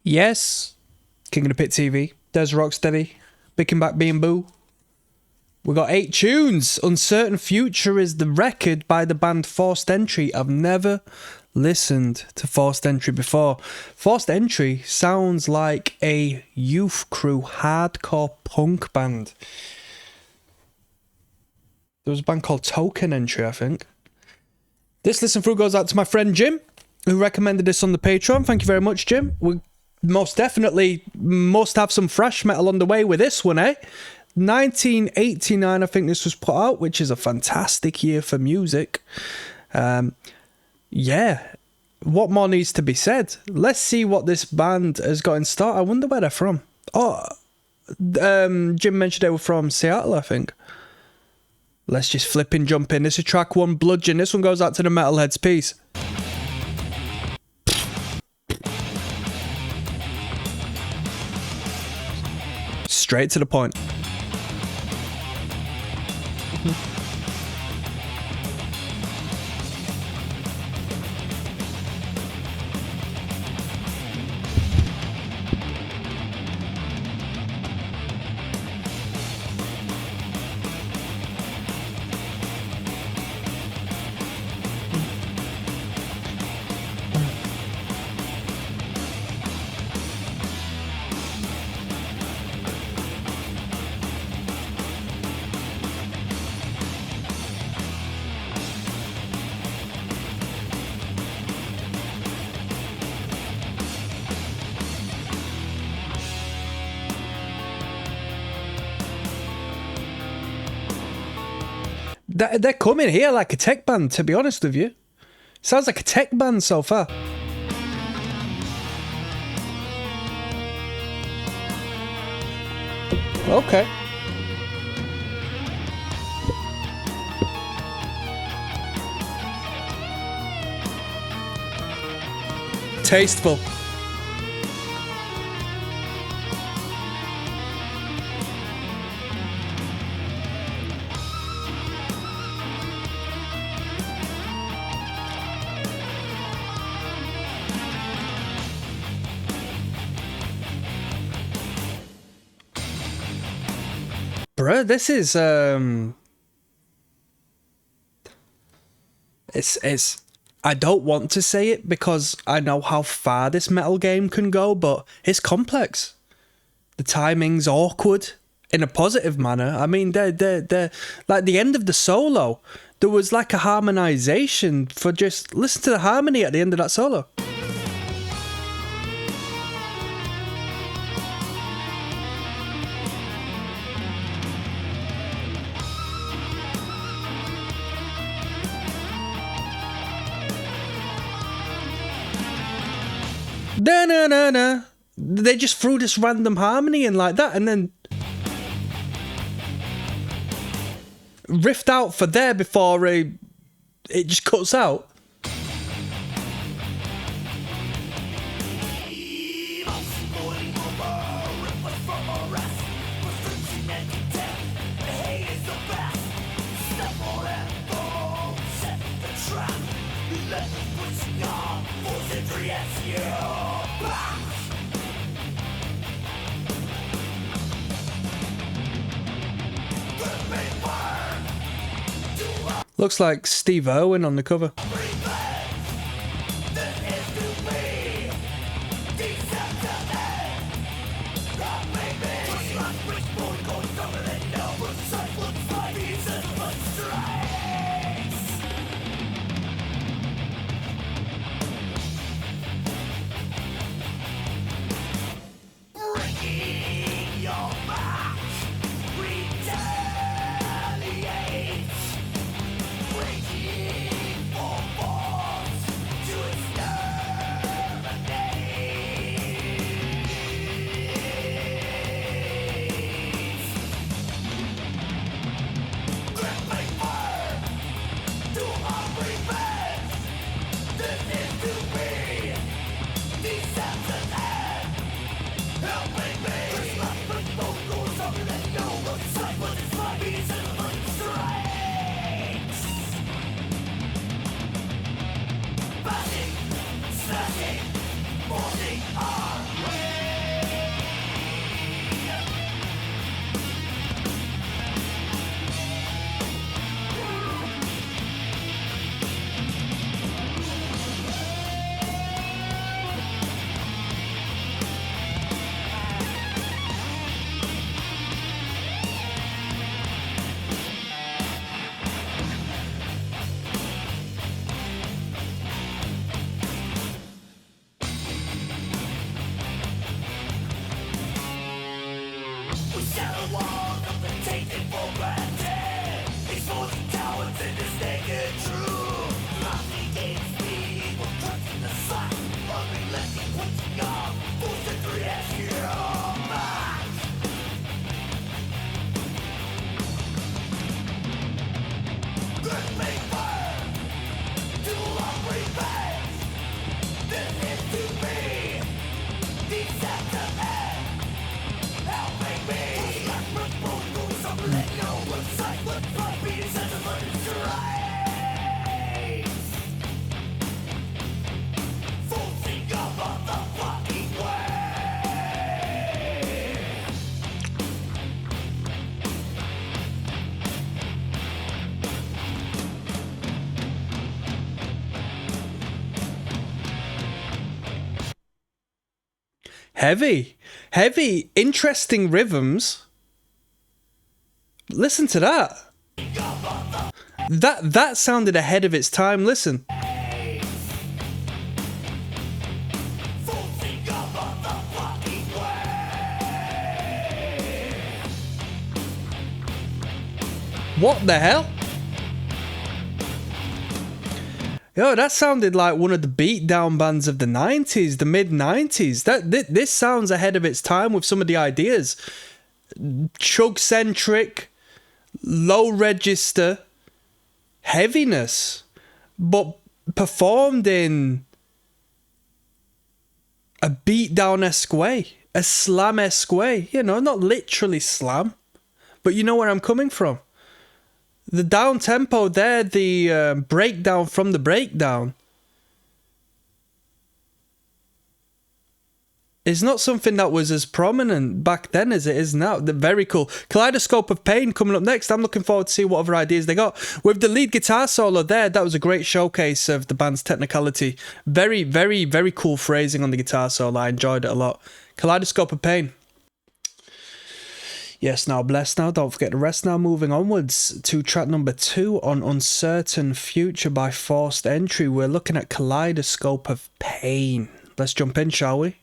Yes, King of the Pit TV. There's Rocksteady. Picking back being boo. We got 8 tunes. Uncertain Future is the record by the band Forced Entry. I've never listened to Forced Entry before. Forced Entry sounds like a youth crew hardcore punk band. There was a band called Token Entry, I think. This listen through goes out to my friend Jim, who recommended this on the Patreon. Thank you very much, Jim. We most definitely must have some thrash metal on the way with this one, eh? 1989, I think this was put out, which is a fantastic year for music. Yeah, what more needs to be said? Let's see what this band has got in store. I wonder where they're from. Oh, Jim mentioned they were from Seattle, I think. Let's just flip and jump in. This is track 1, Bludgeon. This one goes out to the Metalheads. Peace. Straight to the point. They're coming here like a tech band, to be honest with you. Sounds like a tech band so far. Okay. Tasteful. Bruh, this is it's I don't want to say it because I know how far this metal game can go, but it's complex. The timing's awkward in a positive manner. I mean, they're like the end of the solo. There was like a harmonization for just listen to the harmony at the end of that solo. Da-na-na-na. They just threw this random harmony in like that and then riffed out for there before it just cuts out. Looks like Steve Irwin on the cover. Heavy, interesting rhythms. Listen to that. That sounded ahead of its time. Listen. What the hell? Yo, that sounded like one of the beatdown bands of the 90s, the mid-90s. This sounds ahead of its time with some of the ideas. Chug-centric, low register, heaviness, but performed in a beatdown-esque way, a slam-esque way. You know, not literally slam, but you know where I'm coming from. The down tempo there, the breakdown from the breakdown, is not something that was as prominent back then as it is now. They're very cool. Kaleidoscope of Pain coming up next. I'm looking forward to see what other ideas they got. With the lead guitar solo there, that was a great showcase of the band's technicality. Very, very, very cool phrasing on the guitar solo. I enjoyed it a lot. Kaleidoscope of Pain. Yes, now blessed now. Don't forget the rest now. Moving onwards to track number 2 on Uncertain Future by Forced Entry. We're looking at Kaleidoscope of Pain. Let's jump in, shall we?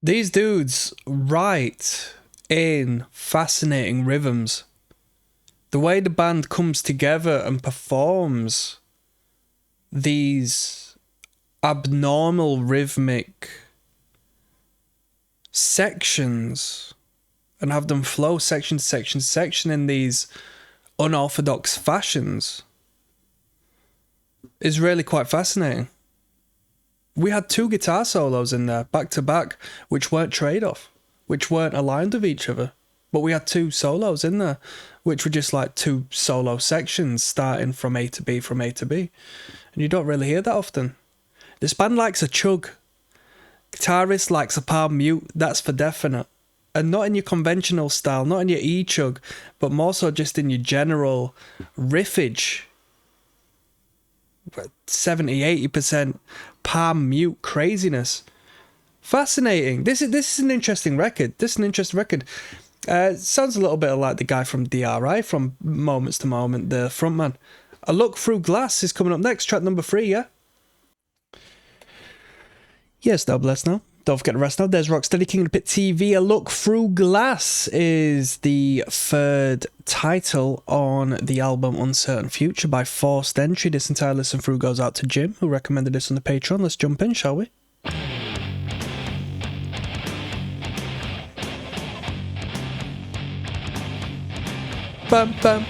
These dudes write in fascinating rhythms. The way the band comes together and performs these abnormal rhythmic sections and have them flow section to section to section in these unorthodox fashions is really quite fascinating. We had 2 guitar solos in there, back to back, which weren't trade-off, which weren't aligned with each other. But we had 2 solos in there, which were just like 2 solo sections starting from A to B, from A to B. And you don't really hear that often. This band likes a chug. Guitarist likes a palm mute, that's for definite. And not in your conventional style, not in your E-chug, but more so just in your general riffage. 70-80% palm mute craziness. Fascinating. This is an interesting record. Sounds a little bit like the guy from DRI from Moments to Moment, the frontman. A Look Through Glass is coming up next, track number 3, yeah? Yes, no bless now. Don't forget the rest now. There's Rocksteady, King of the Pit TV. A Look Through Glass is the 3rd title on the album Uncertain Future by Forced Entry. This entire listen through goes out to Jim, who recommended this on the Patreon. Let's jump in, shall we? Bum, bum.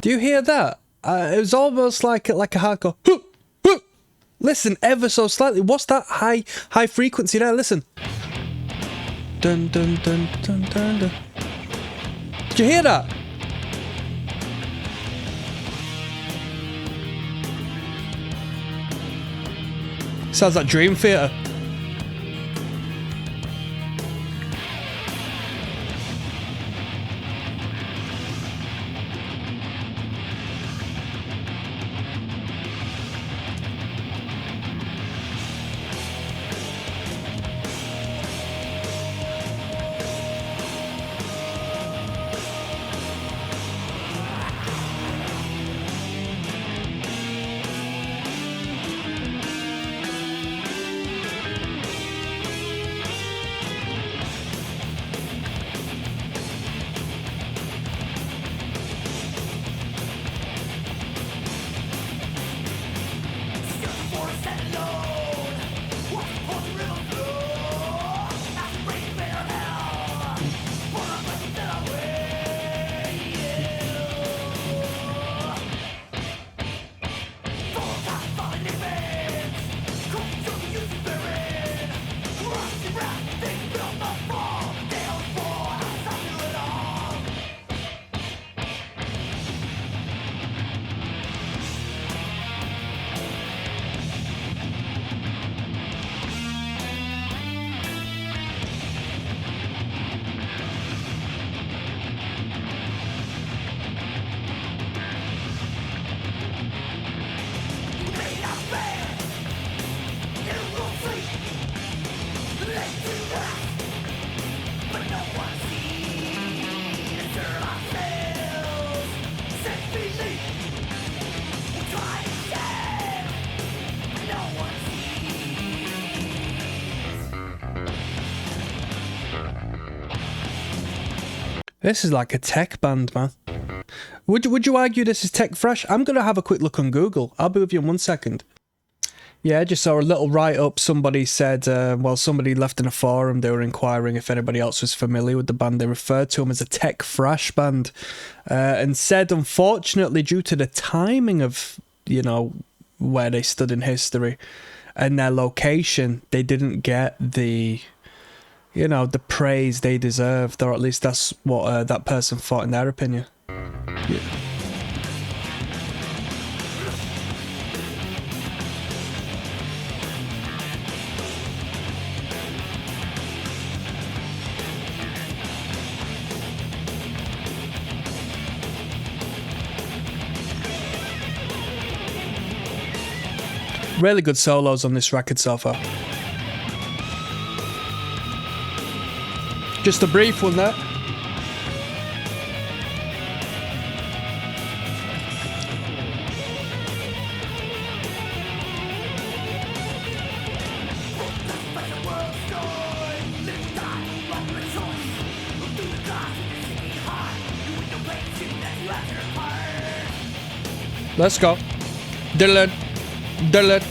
Do you hear that? It was almost like a hardcore. Listen, ever so slightly. What's that high frequency there? Listen. Dun dun dun dun dun dun. Did you hear that? Sounds like Dream Theater. This is like a tech band, man. Would you argue this is tech fresh? I'm going to have a quick look on Google. I'll be with you in 1 second. Yeah, I just saw a little write-up. Somebody said, well, somebody left in a forum, they were inquiring if anybody else was familiar with the band. They referred to them as a tech thrash band, and said, unfortunately, due to the timing of, you know, where they stood in history and their location, they didn't get the, you know, the praise they deserved, or at least that's what that person thought in their opinion. Yeah. Really good solos on this record so far. Just a brief one there. Let's go. Dylan. Dylan.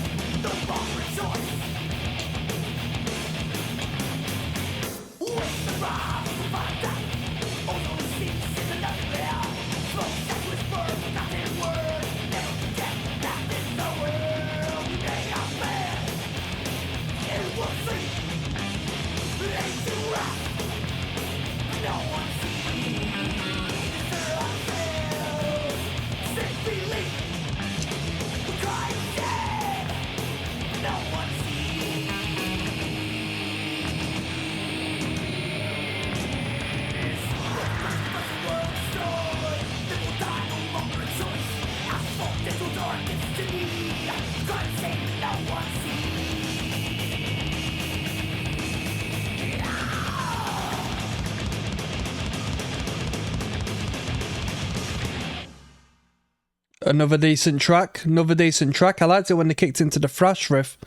Another decent track. I liked it when they kicked into the thrash riff.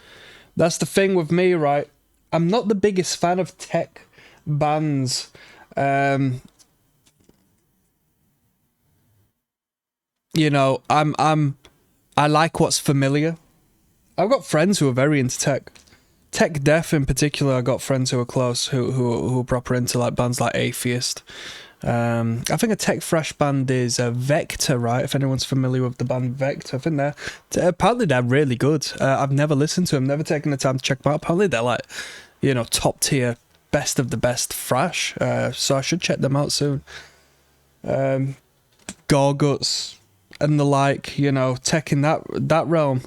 That's the thing with me, right? I'm not the biggest fan of tech bands. You know, I like what's familiar. I've got friends who are very into tech death in particular. I got friends who are close who are proper into like bands like Atheist. I think a tech thrash band is Vector, right? If anyone's familiar with the band Vector, I think apparently they're really good. I've never listened to them, never taken the time to check them out. Apparently they're like, you know, top tier, best of the best thrash. So I should check them out soon. Gorguts and the like, you know, tech in that realm.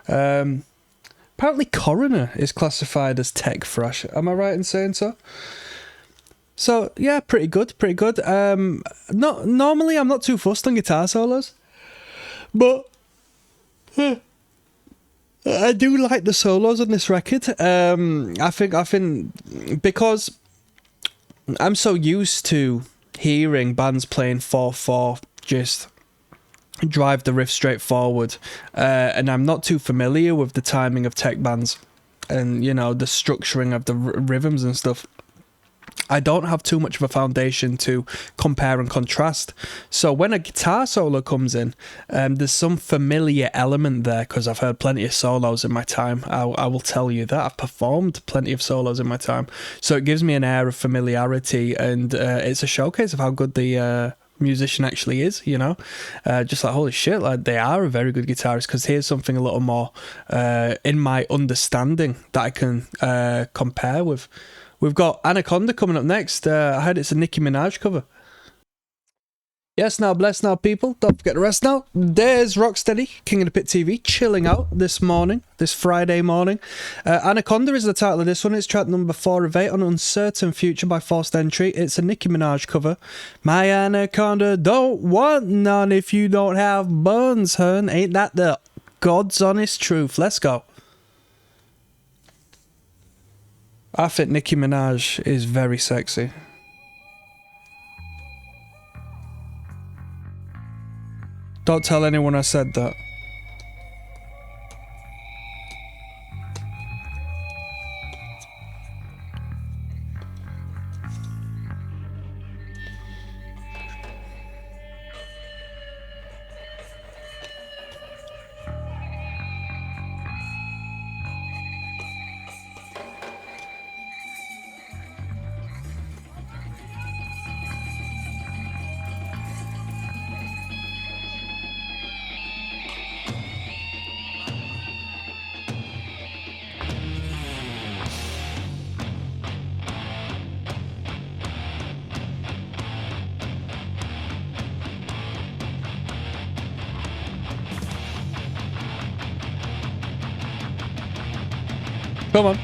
Apparently Coroner is classified as tech thrash. Am I right in saying so? So yeah, pretty good. Not normally I'm not too fussed on guitar solos, but I do like the solos on this record. I think because I'm so used to hearing bands playing 4/4, just drive the riff straight forward, and I'm not too familiar with the timing of tech bands, and you know the structuring of the rhythms and stuff. I don't have too much of a foundation to compare and contrast. So when a guitar solo comes in, there's some familiar element there because I've heard plenty of solos in my time. I will tell you that. I've performed plenty of solos in my time. So it gives me an air of familiarity, and it's a showcase of how good the musician actually is, you know. Just like, holy shit, like they are a very good guitarist, because here's something a little more in my understanding that I can compare with. We've got Anaconda coming up next. I heard it's a Nicki Minaj cover. Yes, now, bless now, people. Don't forget the rest now. There's Rocksteady, King of the Pit TV, chilling out this morning, this Friday morning. Anaconda is the title of this one. It's track number 4 of 8 on Uncertain Future by Forced Entry. It's a Nicki Minaj cover. My Anaconda don't want none if you don't have buns, hun. Ain't that the God's honest truth? Let's go. I think Nicki Minaj is very sexy. Don't tell anyone I said that. Come on.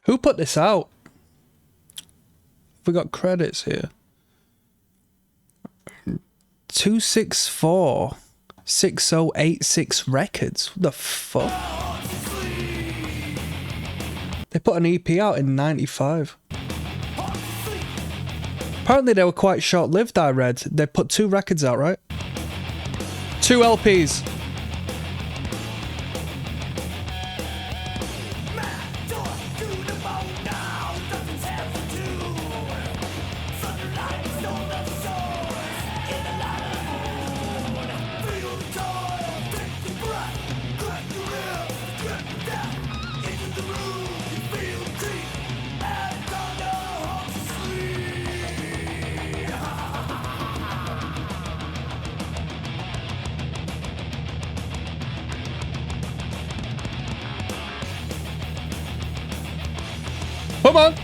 Who put this out? We got credits here. 2646086 Records. What the fuck? They put an EP out in 95. Apparently they were quite short-lived, I read. They put 2 records out, right? 2 LPs. Come on!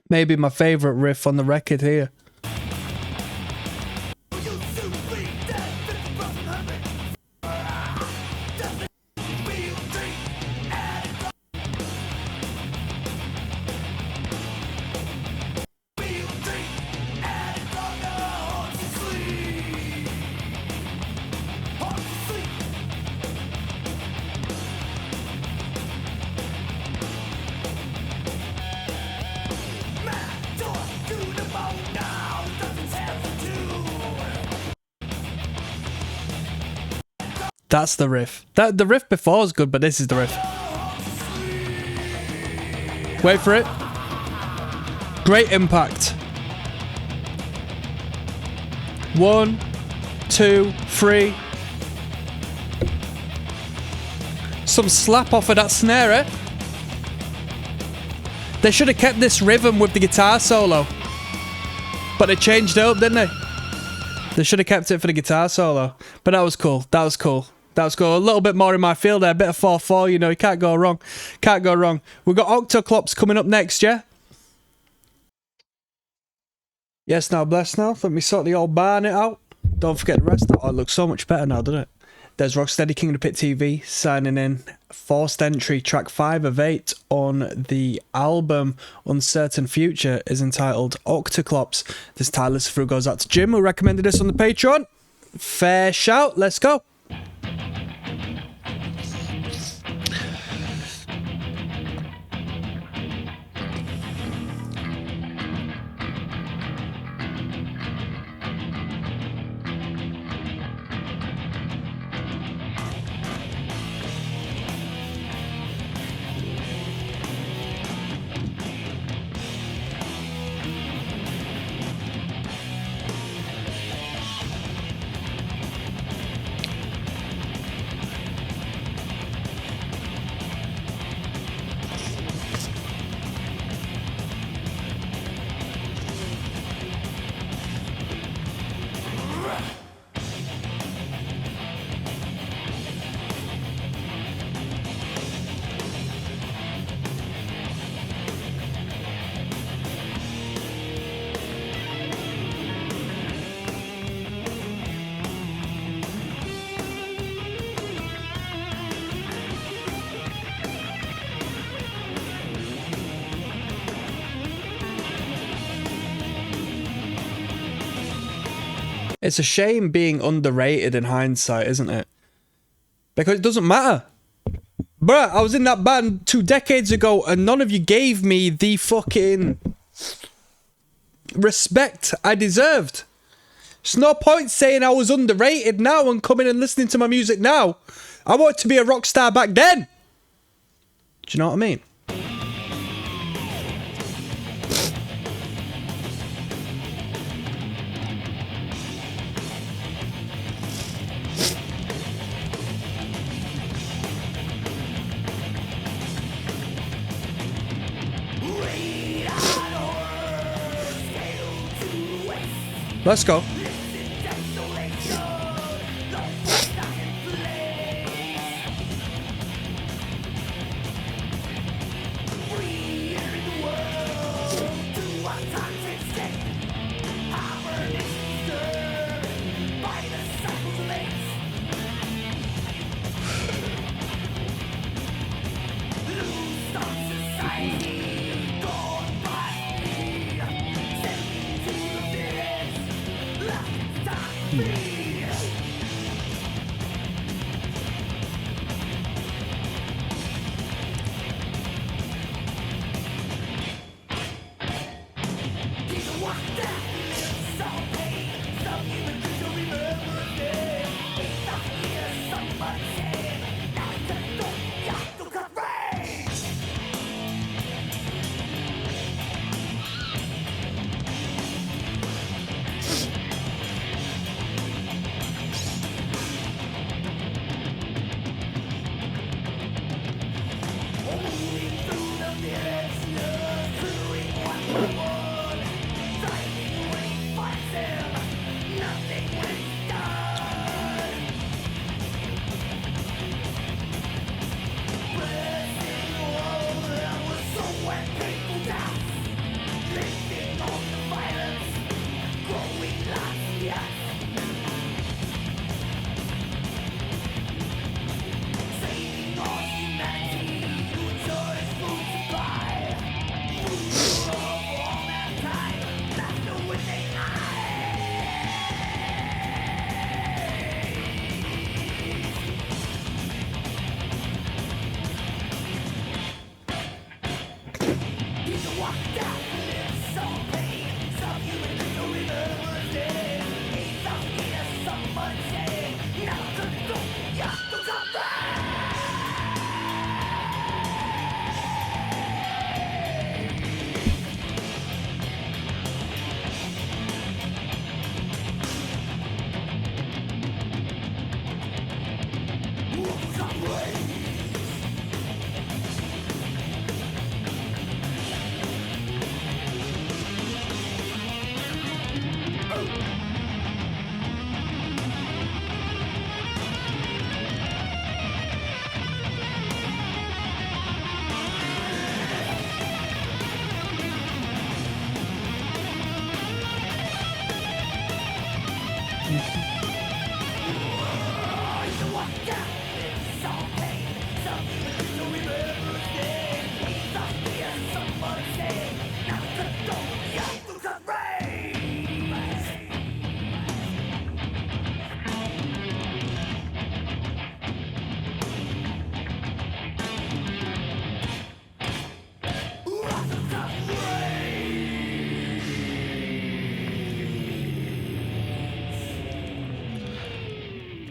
Maybe my favourite riff on the record here. That's the riff. The riff before was good, but this is the riff. Wait for it. Great impact. 1, 2, 3. Some slap off of that snare, eh? They should have kept this rhythm with the guitar solo. But they changed it up, didn't they? They should have kept it for the guitar solo. But that was cool. That was cool. That was cool. A little bit more in my field there. A bit of 4/4, you know. You can't go wrong. Can't go wrong. We've got Octoclops coming up next, yeah? Yes, now, bless now. Let me sort the old barnet out. Don't forget the rest. Oh, it looks so much better now, doesn't it? There's Rocksteady, King of the Pit TV, signing in. Forced entry, track 5 of 8 on the album Uncertain Future is entitled Octoclops. This Tyler through goes out to Jim, who recommended this on the Patreon. Fair shout. Let's go. It's a shame being underrated in hindsight, isn't it? Because it doesn't matter. Bruh, I was in that band 2 decades ago and none of you gave me the fucking respect I deserved. There's no point saying I was underrated now and coming and listening to my music now. I wanted to be a rock star back then. Do you know what I mean? Let's go.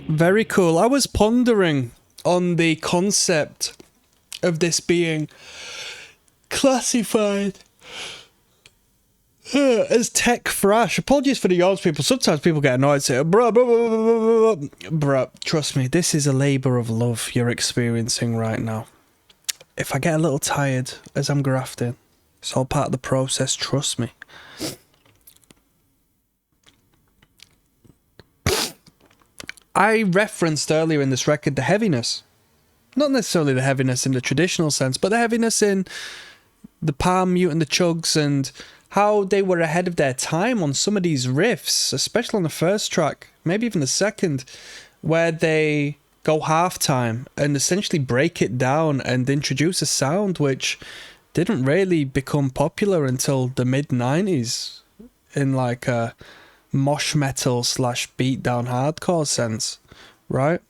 Very cool. I was pondering on the concept of this being classified as tech thrash. Apologies for the yards, people. Sometimes people get annoyed. Say, bruh, trust me, this is a labour of love you're experiencing right now. If I get a little tired as I'm grafting, it's all part of the process, trust me. I referenced earlier in this record the heaviness. Not necessarily the heaviness in the traditional sense, but the heaviness in the palm mute and the chugs, and how they were ahead of their time on some of these riffs, especially on the first track, maybe even the second, where they go halftime and essentially break it down and introduce a sound which didn't really become popular until the mid-90s in like a mosh metal / beatdown hardcore sense, right?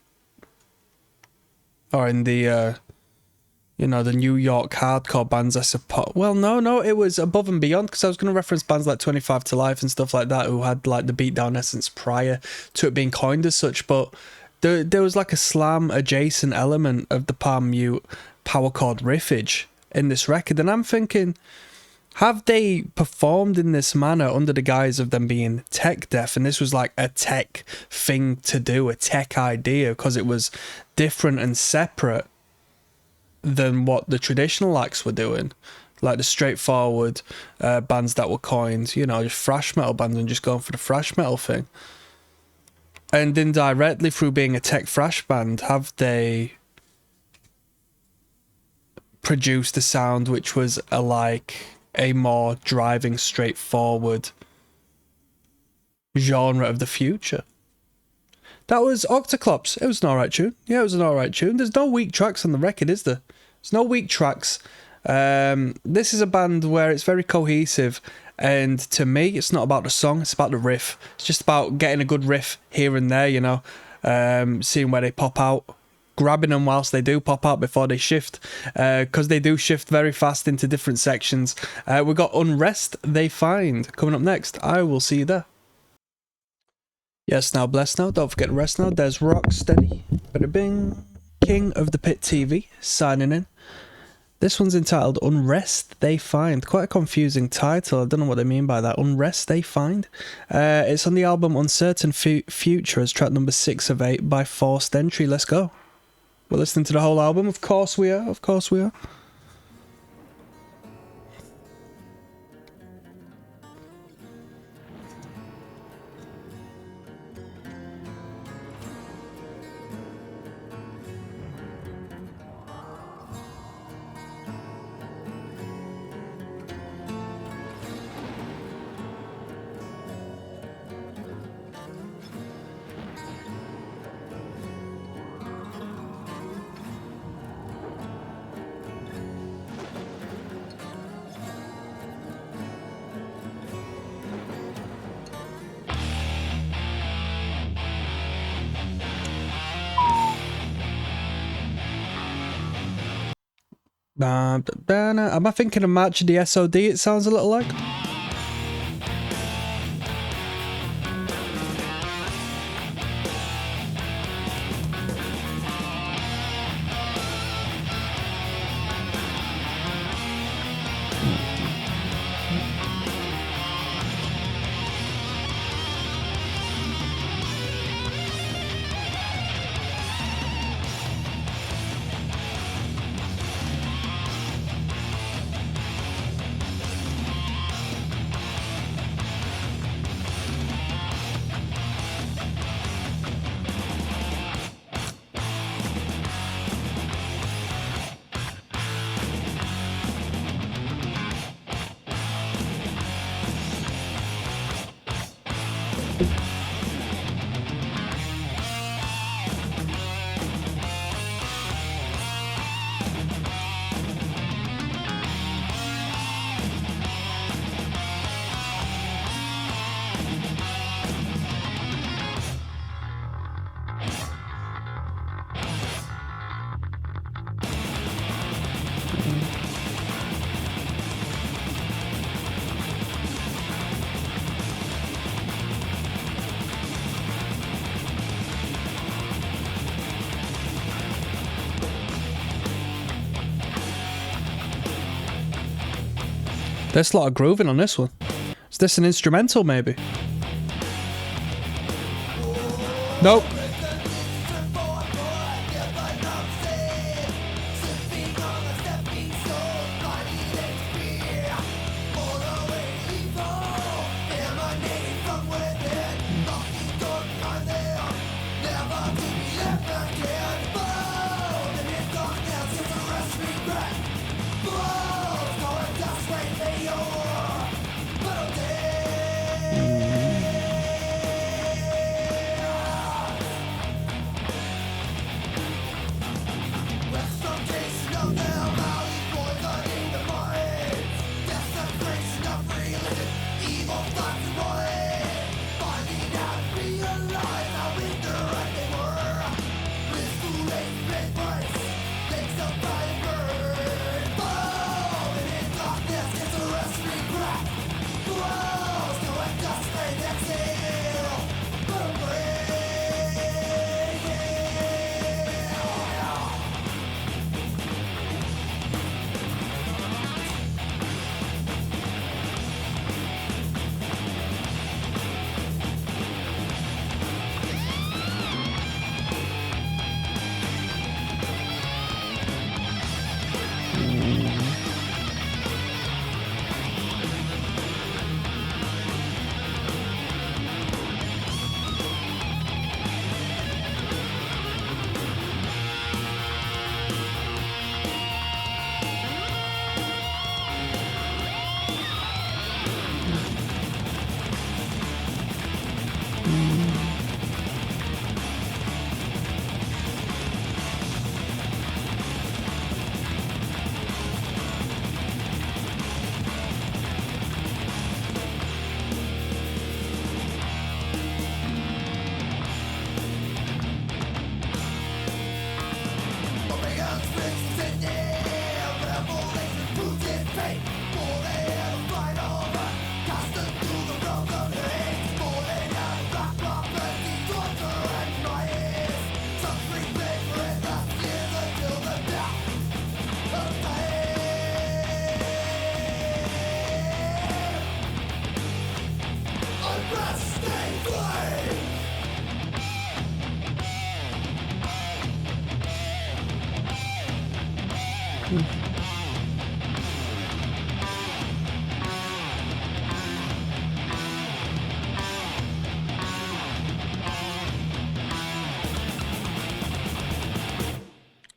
Or in the you know, the New York hardcore bands, I suppose. Well, no, it was above and beyond, because I was going to reference bands like 25 to Life and stuff like that, who had like the beatdown essence prior to it being coined as such, but there was like a slam adjacent element of the palm mute power chord riffage in this record, and I'm thinking, have they performed in this manner under the guise of them being tech deaf, and this was like a tech thing to do, a tech idea, because it was different and separate than what the traditional acts were doing, like the straightforward bands that were coined, you know, just thrash metal bands and just going for the thrash metal thing? And indirectly, through being a tech thrash band, have they produced a sound which was a more driving, straightforward genre of the future? That was Octoclops. It was an alright tune. Yeah, it was an alright tune. There's no weak tracks on the record, is there? There's no weak tracks. This is a band where it's very cohesive, and to me, it's not about the song, it's about the riff. It's just about getting a good riff here and there, you know, seeing where they pop out, grabbing them whilst they do pop out before they shift, because they do shift very fast into different sections. We've got Unrest They Find coming up next. I will see you there. Yes, now, bless now, don't forget to rest now. There's Rocksteady, bada bing, King of the Pit TV, signing in. This one's entitled Unrest They Find. Quite a confusing title, I don't know what they mean by that. Unrest They Find. It's on the album Uncertain Future as track number 6 of 8 by Forced Entry. Let's go. We're listening to the whole album, of course we are, of course we are. Am I thinking of March of the SOD, it sounds a little like? There's a lot of grooving on this one. Is this an instrumental, maybe? Nope.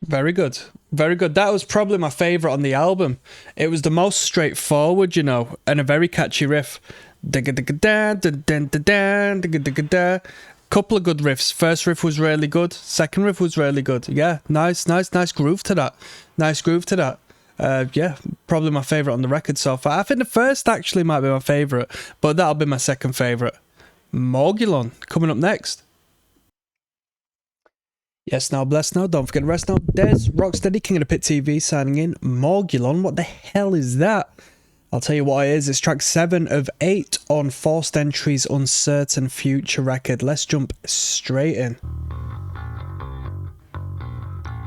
Very good. Very good. That was probably my favourite on the album. It was the most straightforward, you know, and a very catchy riff. Couple of good riffs. First riff was really good. Second riff was really good. Yeah, nice groove to that. Nice groove to that. Yeah, probably my favourite on the record so far. I think the first actually might be my favourite, but that'll be my second favourite. Morgulon coming up next. Yes, now, bless now, don't forget the rest now. There's Rocksteady, King of the Pit TV, signing in. Morgulon, what the hell is that? I'll tell you what it is. It's track 7 of 8 on Forced Entry's Uncertain Future record. Let's jump straight in.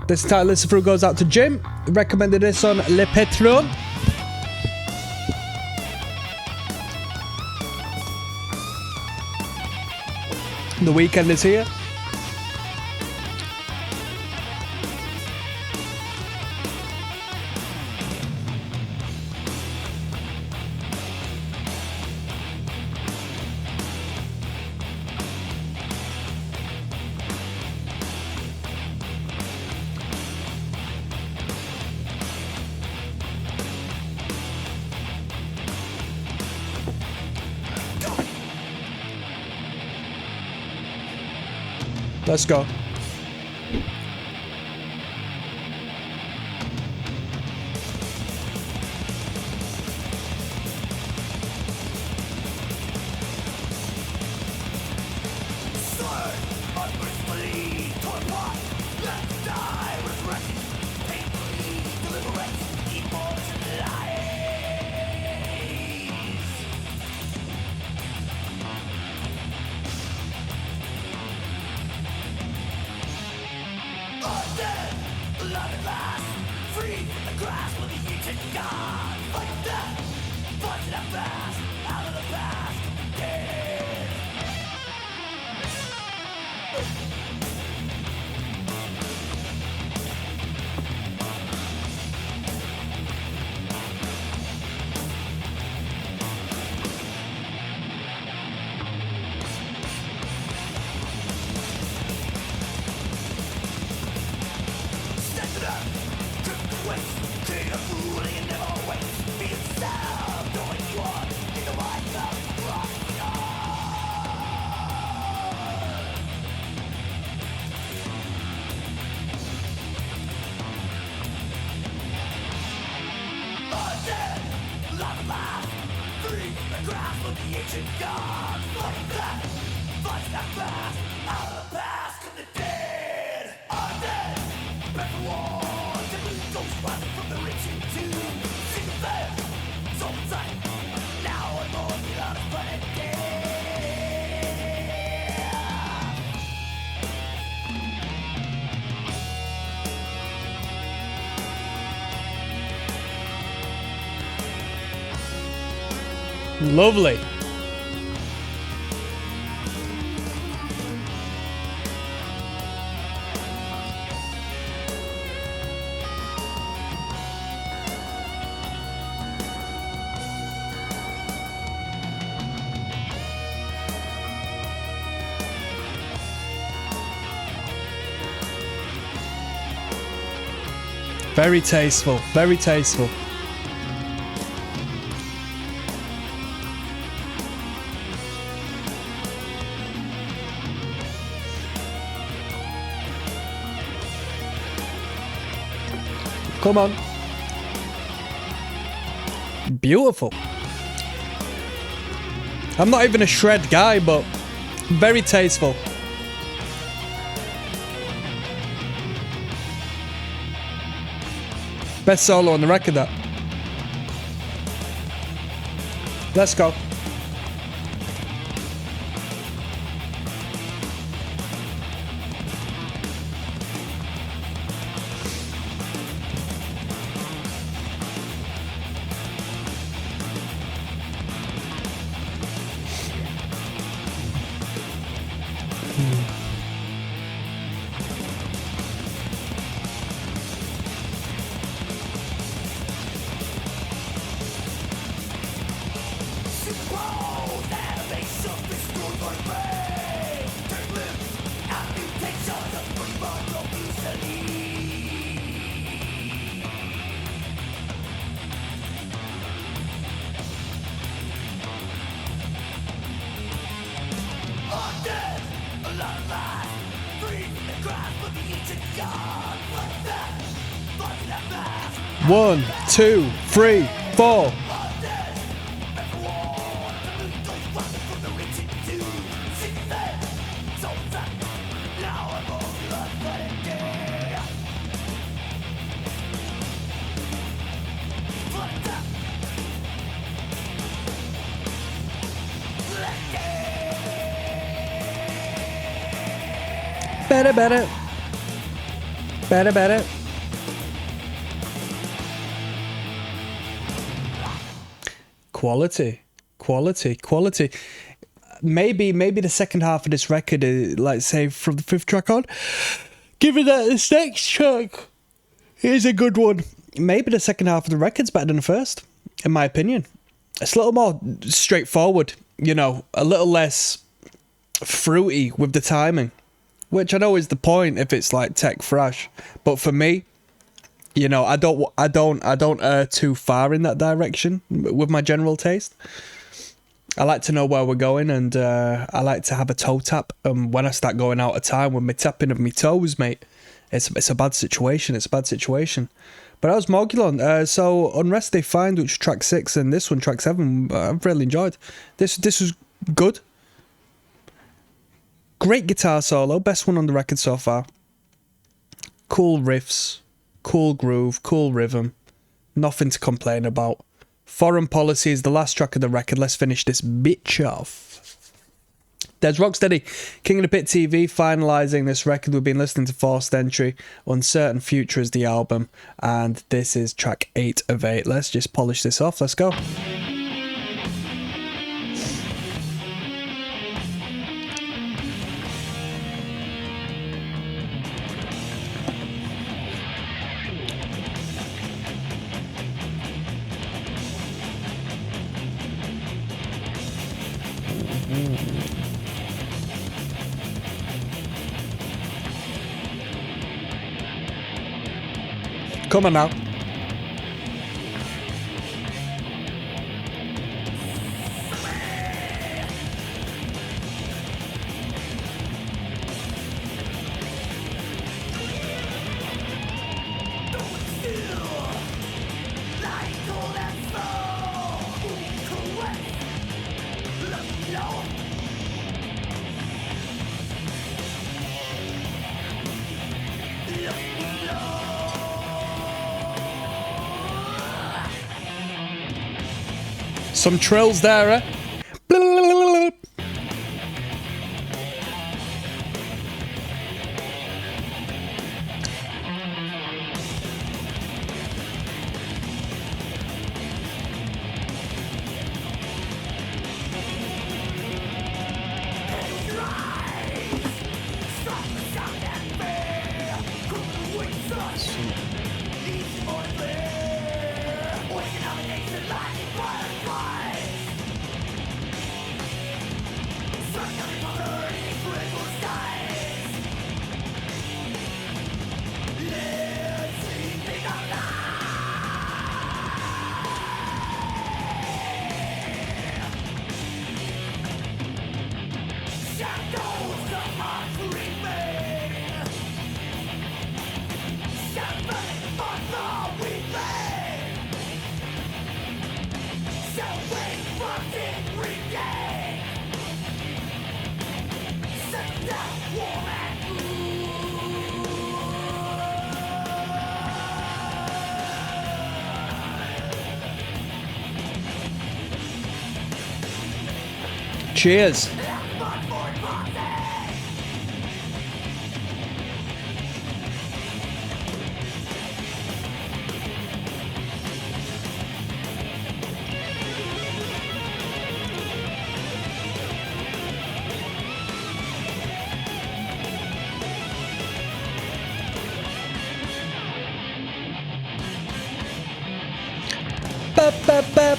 This title listen through goes out to Jim. Recommended this on Le Patron. The weekend is here. Let's go. Lovely. Very tasteful, very tasteful. Come on. Beautiful. I'm not even a shred guy, but very tasteful. Best solo on the record, that. Let's go. One, two, three, four. Better. Quality. Maybe the second half of this record, like say from the fifth track on, given that this next track is a good one, maybe the second half of the record's better than the first, in my opinion. It's a little more straightforward, you know, a little less fruity with the timing, which I know is the point if it's like tech thrash, but for me, you know, I don't err too far in that direction with my general taste. I like to know where we're going, and I like to have a toe tap. When I start going out of time with my tapping of my toes, mate, it's a bad situation. It's a bad situation. But that was Mogulon. So Unrest They Find, which was track 6, and this one, track 7, I've really enjoyed. This was good. Great guitar solo, best one on the record so far. Cool riffs, cool groove, cool rhythm. Nothing to complain about. Foreign Policy is the last track of the record. Let's finish this bitch off. There's Rocksteady, King of the Pit TV, finalising this record. We've been listening to Forced Entry. Uncertain Future is the album. And this is track 8 of 8. Let's just polish this off. Let's go. Come on now. Some trills there, eh? Cheers. Bap, bap, bap.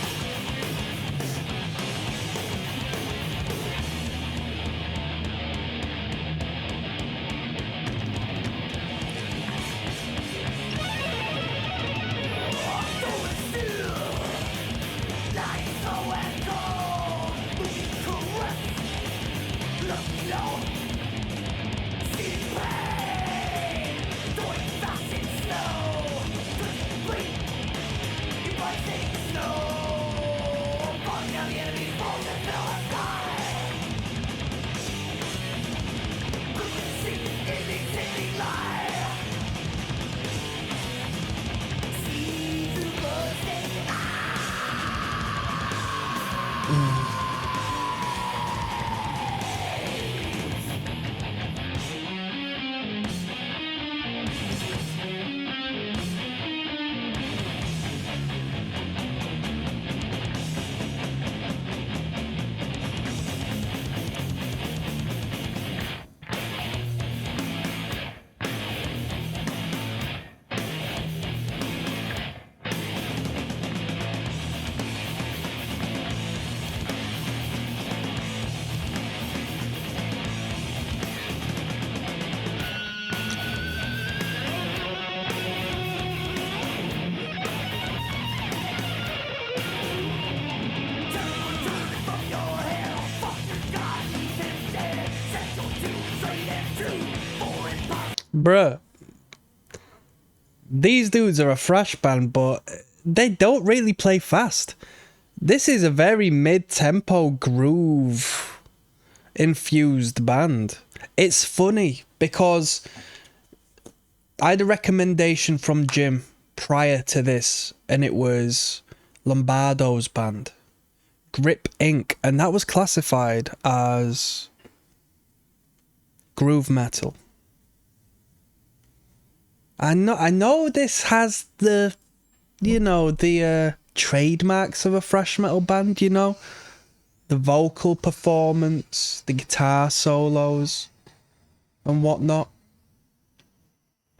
Bruh, these dudes are a thrash band, but they don't really play fast. This is a very mid-tempo groove infused band. It's funny because I had a recommendation from Jim prior to this, and it was Lombardo's band, Grip Inc., and that was classified as groove metal. I know this has the, you know, the trademarks of a thrash metal band, you know, the vocal performance, the guitar solos and whatnot.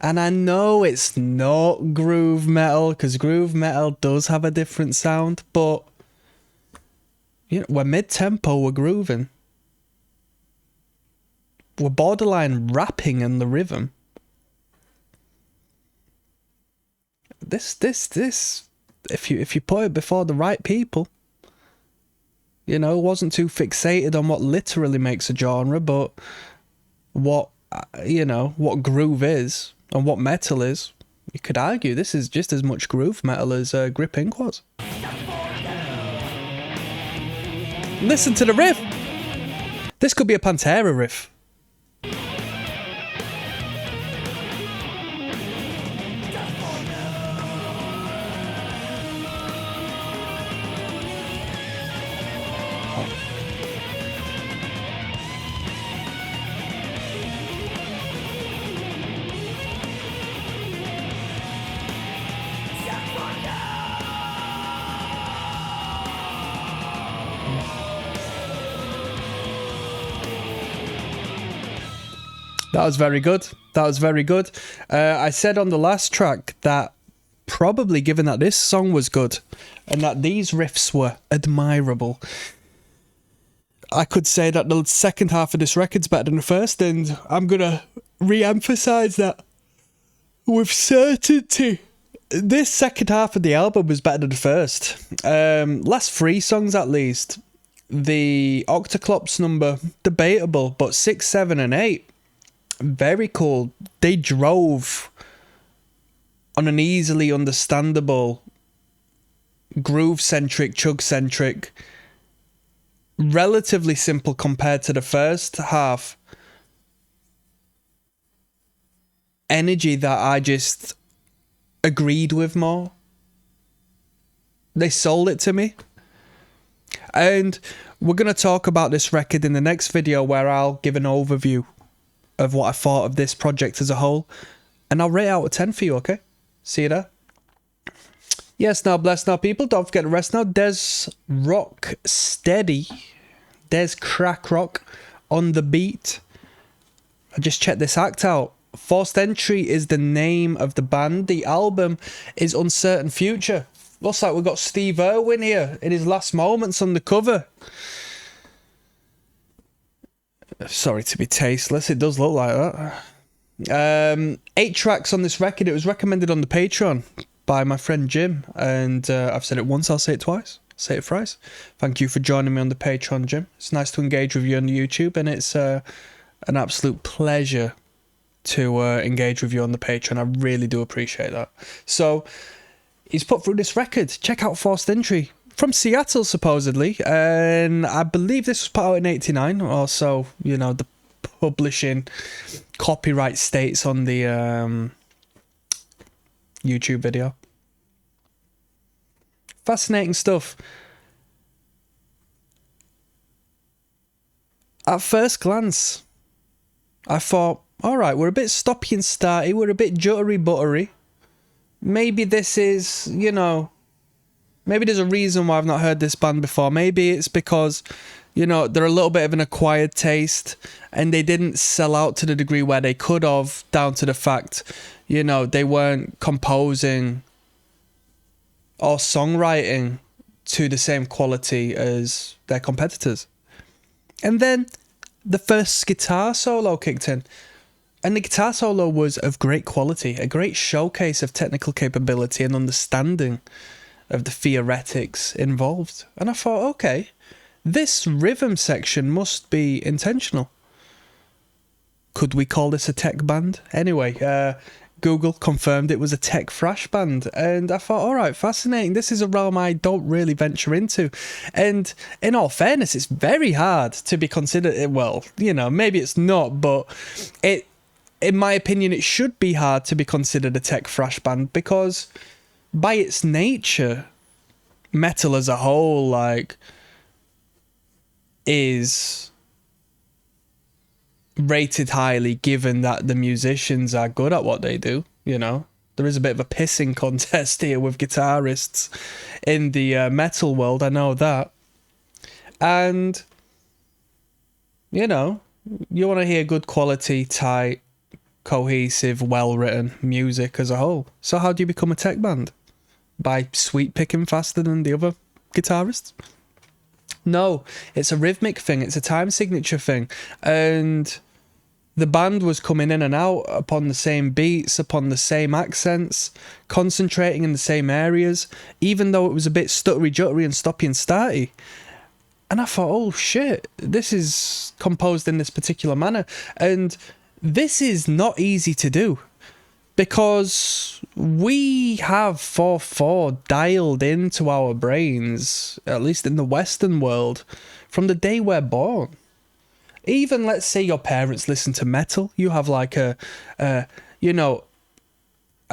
And I know it's not groove metal, because groove metal does have a different sound, but you know, we're mid-tempo, we're grooving. We're borderline rapping in the rhythm. this, if you put it before the right people, you know, wasn't too fixated on what literally makes a genre, but what, you know, what groove is and what metal is. You could argue this is just as much groove metal as Grip Inc. was. Listen to the riff. This could be a Pantera riff. That was very good. That was very good. I said on the last track that probably, given that this song was good and that these riffs were admirable, I could say that the second half of this record's better than the first, and I'm going to re-emphasise that with certainty. This second half of the album was better than the first. Last three songs at least. The Octoclops number, debatable, but 6, 7 and 8, very cool. They drove on an easily understandable, groove-centric, chug-centric, relatively simple compared to the first half, energy that I just agreed with more. They sold it to me. And we're going to talk about this record in the next video, where I'll give an overview of what I thought of this project as a whole, and I'll rate out of 10 for you, okay? See you there. Yes, now bless now people, don't forget to rest now. Des ROCKSTEADY, Des Crack Rock on the beat. I just checked this act out. Forced Entry is the name of the band. The album is Uncertain Future. Looks like we've got Steve Irwin here in his last moments on the cover. Sorry to be tasteless, it does look like that. 8 tracks on this record. It was recommended on the Patreon by my friend Jim, and I've said it once, I'll say it twice, say it thrice. Thank you for joining me on the Patreon, Jim. It's nice to engage with you on YouTube, and it's an absolute pleasure to engage with you on the Patreon. I really do appreciate that. So he's put through this record. Check out Forced Entry. From Seattle, supposedly, and I believe this was put out in '89, or so, you know, the publishing copyright states on the YouTube video. Fascinating stuff. At first glance, I thought, alright, we're a bit stoppy and starty, we're a bit juttery buttery. Maybe this is, you know, maybe there's a reason why I've not heard this band before. Maybe it's because, you know, they're a little bit of an acquired taste and they didn't sell out to the degree where they could have, down to the fact, you know, they weren't composing or songwriting to the same quality as their competitors. And then the first guitar solo kicked in. And the guitar solo was of great quality, a great showcase of technical capability and understanding of the theoretics involved. And I thought, okay, this rhythm section must be intentional. Could we call this a tech band? Anyway, Google confirmed it was a tech thrash band, and I thought, all right, fascinating. This is a realm I don't really venture into. And in all fairness, it's very hard to be considered, well, you know, maybe it's not, but in my opinion, it should be hard to be considered a tech thrash band, because by its nature, metal as a whole, like, is rated highly, given that the musicians are good at what they do, you know. There is a bit of a pissing contest here with guitarists in the metal world, I know that. And, you know, you want to hear good quality, tight, cohesive, well-written music as a whole. So how do you become a tech band? By sweet picking faster than the other guitarists? No, it's a rhythmic thing, it's a time signature thing, and The band was coming in and out upon the same beats, upon the same accents, concentrating in the same areas, even though it was a bit stuttery-juttery and stoppy and starty. And I thought, oh shit, this is composed in this particular manner. And this is not easy to do, because we have 4/4 dialed into our brains, at least in the Western world, from the day we're born. Even, let's say your parents listen to metal, you have like a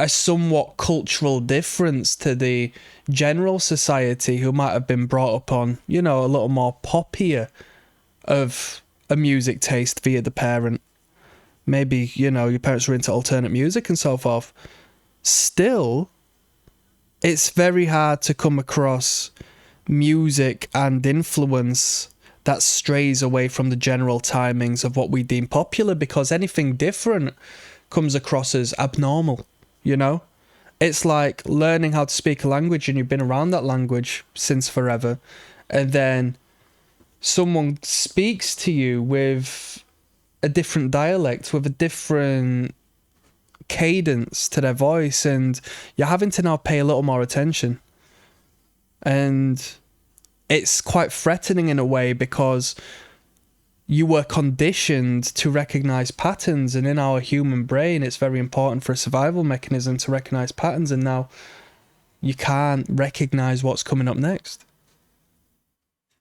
somewhat cultural difference to the general society who might have been brought up on, a little more poppier of a music taste via the parent. Maybe, your parents were into alternate music and so forth. Still, it's very hard to come across music and influence that strays away from the general timings of what we deem popular, because anything different comes across as abnormal, It's like learning how to speak a language and you've been around that language since forever, and then someone speaks to you with a different dialect, with a different cadence to their voice, and you're having to now pay a little more attention. And it's quite threatening in a way, because you were conditioned to recognize patterns, and in our human brain it's very important for a survival mechanism to recognize patterns, and now you can't recognize what's coming up next.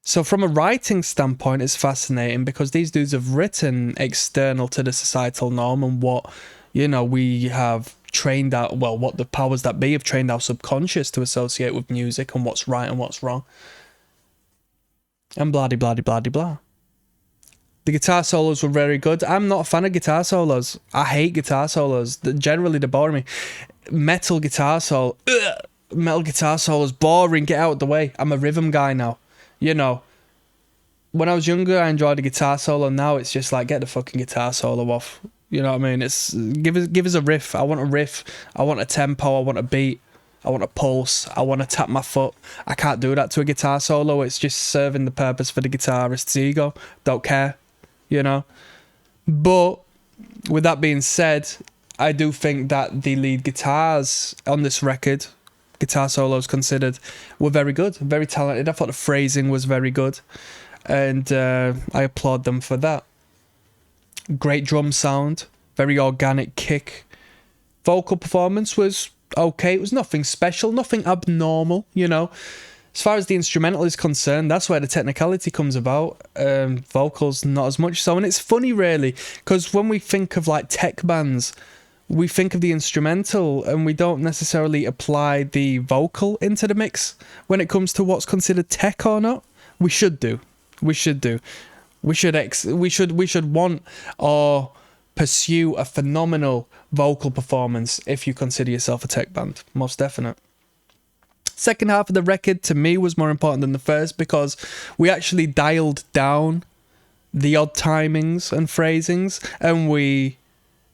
So from a writing standpoint, it's fascinating, because these dudes have written external to the societal norm and what we have trained out, what the powers that be have trained our subconscious to associate with music, and what's right and what's wrong, and blah de blah de blah de blah. The guitar solos were very good. I'm not a fan of guitar solos. I hate guitar solos. Generally, they bore me. Metal guitar solos, boring. Get out of the way. I'm a rhythm guy now. When I was younger, I enjoyed a guitar solo. Now it's just like, get the fucking guitar solo off. You know what I mean? It's give us a riff. I want a riff. I want a tempo. I want a beat. I want a pulse. I want to tap my foot. I can't do that to a guitar solo. It's just serving the purpose for the guitarist's ego. Don't care, But with that being said, I do think that the lead guitars on this record, guitar solos considered, were very good, very talented. I thought the phrasing was very good, and I applaud them for that. Great drum sound, very organic kick. Vocal performance was okay. It was nothing special, nothing abnormal, As far as the instrumental is concerned, that's where the technicality comes about. Vocals, not as much so. And it's funny, really, because when we think of like tech bands, we think of the instrumental and we don't necessarily apply the vocal into the mix when it comes to what's considered tech or not. We should do. We should want or pursue a phenomenal vocal performance if you consider yourself a tech band. Most definite. Second half of the record, to me, was more important than the first, because we actually dialed down the odd timings and phrasings, and we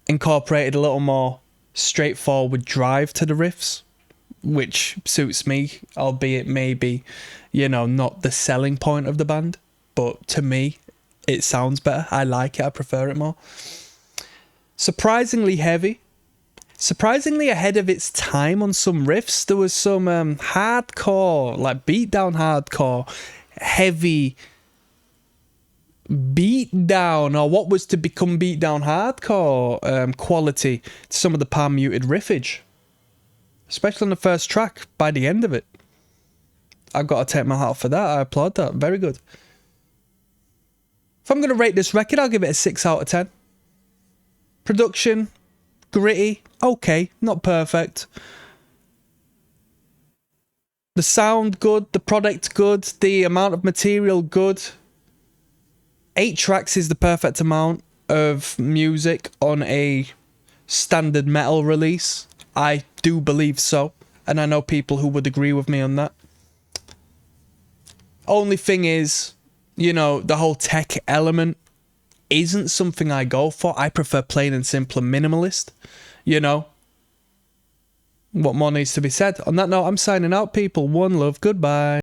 incorporated a little more straightforward drive to the riffs, which suits me, albeit maybe, not the selling point of the band. But to me, it sounds better. I like it. I prefer it more. Surprisingly heavy. Surprisingly ahead of its time on some riffs. There was some hardcore, like beatdown hardcore, heavy beatdown, or what was to become beatdown hardcore quality to some of the palm muted riffage. Especially on the first track, by the end of it. I've got to take my hat off for that. I applaud that. Very good. If I'm going to rate this record, I'll give it a 6 out of 10. Production, gritty, okay, not perfect. The sound good, the product good, the amount of material good. 8 tracks is the perfect amount of music on a standard metal release. I do believe so, and I know people who would agree with me on that. Only thing is, the whole tech element isn't something I go for. I prefer plain and simple and minimalist. What more needs to be said? On that note, I'm signing out, people. One love, goodbye.